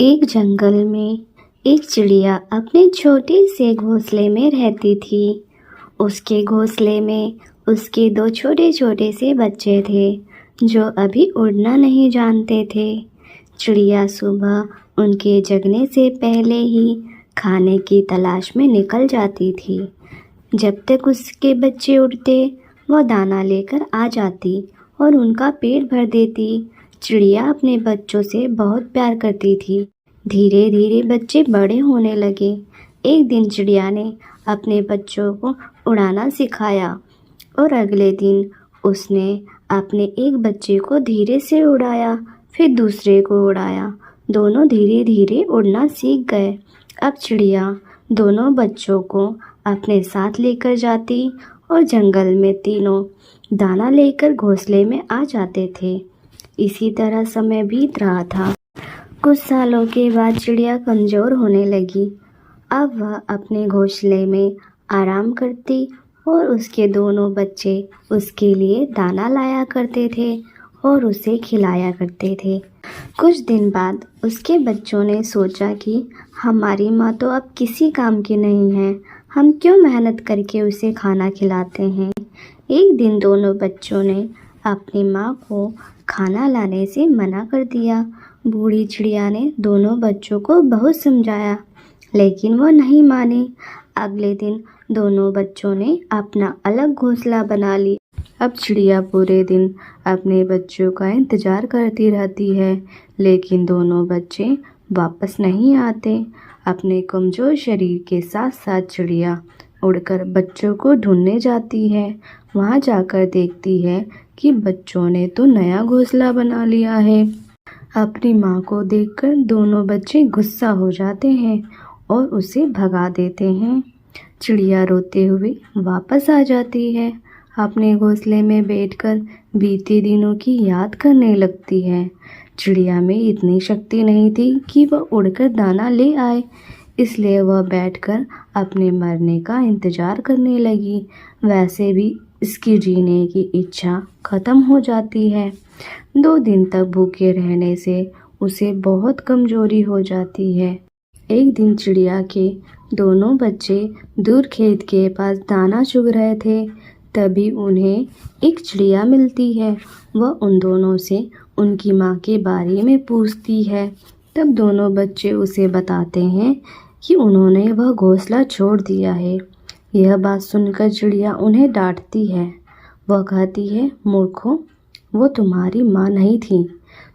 एक जंगल में एक चिड़िया अपने छोटे से घोंसले में रहती थी। उसके घोंसले में उसके दो छोटे छोटे से बच्चे थे जो अभी उड़ना नहीं जानते थे। चिड़िया सुबह उनके जगने से पहले ही खाने की तलाश में निकल जाती थी। जब तक उसके बच्चे उड़ते वह दाना लेकर आ जाती और उनका पेट भर देती। चिड़िया अपने बच्चों से बहुत प्यार करती थी। धीरे धीरे बच्चे बड़े होने लगे। एक दिन चिड़िया ने अपने बच्चों को उड़ाना सिखाया और अगले दिन उसने अपने एक बच्चे को धीरे से उड़ाया, फिर दूसरे को उड़ाया। दोनों धीरे धीरे उड़ना सीख गए। अब चिड़िया दोनों बच्चों को अपने साथ लेकर जाती और जंगल में तीनों दाना लेकर घोंसले में आ जाते थे। इसी तरह समय बीत रहा था। कुछ सालों के बाद चिड़िया कमज़ोर होने लगी। अब वह अपने घोंसले में आराम करती और उसके दोनों बच्चे उसके लिए दाना लाया करते थे और उसे खिलाया करते थे। कुछ दिन बाद उसके बच्चों ने सोचा कि हमारी माँ तो अब किसी काम की नहीं है, हम क्यों मेहनत करके उसे खाना खिलाते हैं। एक दिन दोनों बच्चों ने अपनी माँ को खाना लाने से मना कर दिया। बूढ़ी चिड़िया ने दोनों बच्चों को बहुत समझाया लेकिन वो नहीं माने। अगले दिन दोनों बच्चों ने अपना अलग घोंसला बना लिया। अब चिड़िया पूरे दिन अपने बच्चों का इंतज़ार करती रहती है लेकिन दोनों बच्चे वापस नहीं आते। अपने कमज़ोर शरीर के साथ साथ चिड़िया उड़कर बच्चों को ढूंढने जाती है। वहाँ जाकर देखती है कि बच्चों ने तो नया घोंसला बना लिया है। अपनी माँ को देखकर दोनों बच्चे गुस्सा हो जाते हैं और उसे भगा देते हैं। चिड़िया रोते हुए वापस आ जाती है। अपने घोंसले में बैठकर बीते दिनों की याद करने लगती है। चिड़िया में इतनी शक्ति नहीं थी कि वह उड़कर दाना ले आए, इसलिए वह बैठकर अपने मरने का इंतज़ार करने लगी। वैसे भी इसकी जीने की इच्छा ख़त्म हो जाती है। 2 दिन तक भूखे रहने से उसे बहुत कमज़ोरी हो जाती है। एक दिन चिड़िया के दोनों बच्चे दूर खेत के पास दाना चुग रहे थे। तभी उन्हें एक चिड़िया मिलती है। वह उन दोनों से उनकी माँ के बारे में पूछती है। तब दोनों बच्चे उसे बताते हैं कि उन्होंने वह घोंसला छोड़ दिया है। यह बात सुनकर चिड़िया उन्हें डांटती है। वह कहती है, मूर्खों, वो तुम्हारी माँ नहीं थी।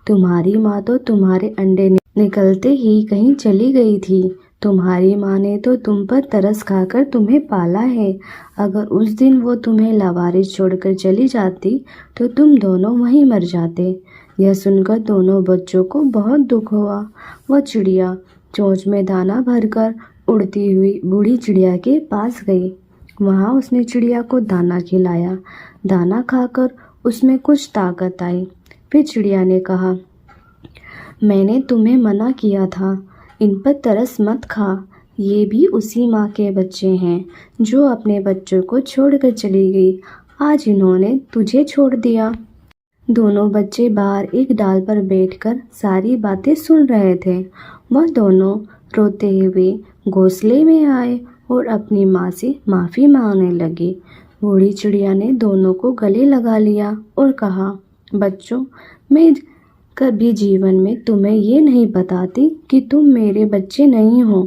तुम्हारी माँ तो तुम्हारे अंडे निकलते ही कहीं चली गई थी। तुम्हारी माँ ने तो तुम पर तरस खाकर तुम्हें पाला है। अगर उस दिन वो तुम्हें लावारिस छोड़कर चली जाती तो तुम दोनों वहीं मर जाते। यह सुनकर दोनों बच्चों को बहुत दुख हुआ। वह चिड़िया चोंच में दाना भरकर उड़ती हुई बूढ़ी चिड़िया के पास गई। वहाँ उसने चिड़िया को दाना खिलाया। दाना खाकर उसमें कुछ ताकत आई। फिर चिड़िया ने कहा, मैंने तुम्हें मना किया था, इन पर तरस मत खा। ये भी उसी माँ के बच्चे हैं जो अपने बच्चों को छोड़कर चली गई। आज इन्होंने तुझे छोड़ दिया। दोनों बच्चे बाहर एक डाल पर बैठकर सारी बातें सुन रहे थे। वह दोनों रोते हुए घोंसले में आए और अपनी माँ से माफ़ी मांगने लगे। बूढ़ी चिड़िया ने दोनों को गले लगा लिया और कहा, बच्चों, मैं कभी जीवन में तुम्हें ये नहीं बताती कि तुम मेरे बच्चे नहीं हो।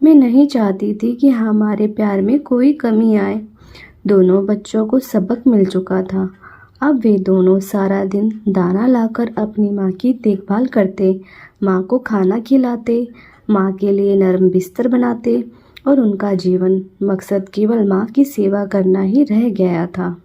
मैं नहीं चाहती थी कि हमारे प्यार में कोई कमी आए। दोनों बच्चों को सबक मिल चुका था। अब वे दोनों सारा दिन दाना लाकर अपनी माँ की देखभाल करते, माँ को खाना खिलाते, माँ के लिए नरम बिस्तर बनाते और उनका जीवन मकसद केवल माँ की सेवा करना ही रह गया था।